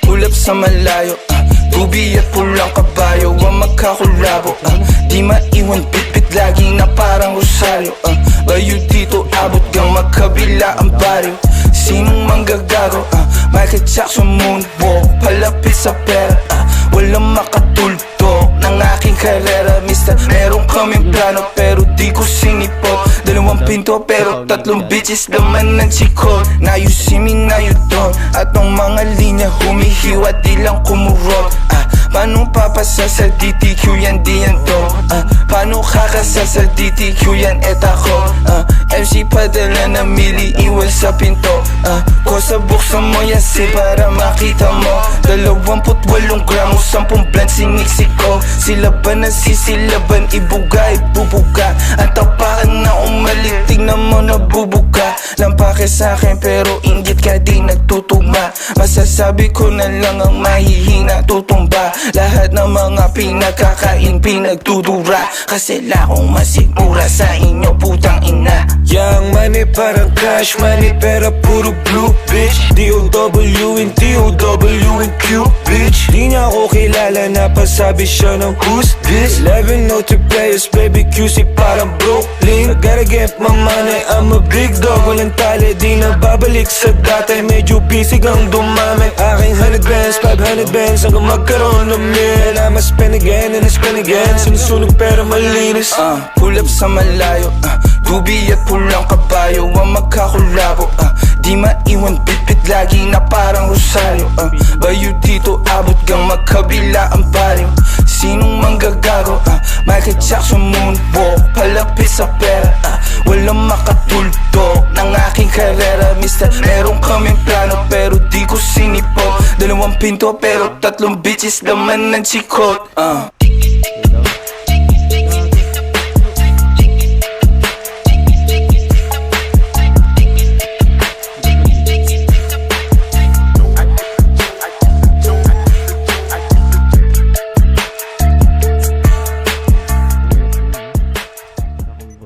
Ulap sa malayo, tubi at pulang kabayo ang magkakulabo. Di maiwan bitbit lagi na parang rosaryo. Layo dito abot gang magkabila ang baryo. Sinong manggagago? Michael Jackson moonwalk, palapit sa pera. Walang makatulto ng aking karera. Mister, meron kaming plano pero di ko sinipot. Dalawang pinto pero tatlong bitches laman ng chikot. Now you see me, now you don't. At ang mga linya humihiwa di lang kumurot. Paano papasa sa DTQ yan di yan to? Paano kakasa sa DTQ yan et ako? MC padala na mili iwan sa pinto. Kosa buksan mo yan si para makita mo. 28 gramo, 10 bland siniksik ko. Sila ba nasisilaban, ibuga, ibubuga. Ang tapakan na umalit, tignan mo nabubuga. Lampake sa'kin pero inggit ka di nagtutugma. Masasabi ko na lang ang mahihina tutumba. Lahat ng mga pinagkakain pinagdudura. Kasi lakong masigura sa inyo putang ina. Young money parang cash money pera puro blue bitch. D-O-W and D-O-W and Q bitch. Di niya ako kilala napasabi siya ng who's this. 11 note players baby QC parang Brooklyn. I gotta get my money, I'm a big dog. Walang tali di na babalik sa dati. Medyo busy kang dumami. Aking 100 bands, 500 bands hanggang magkaroon ng mil. I'ma spend again and I spend again. Sinusunog pero malinis. Ulap sa malayo, tubi at pulang kabayo ang magkakulabo. Di maiwan bitbit lagi na parang rosaryo. Bayo dito abot gang magkabila ang baryo. Sinong manggagago? Michael Jackson moonwalk, palapit sa pera. Walang makatulto ng aking karera. Mister, meron kaming plano pero di ko sinipot. Dalawang pinto pero tatlong bitches laman ng chikot.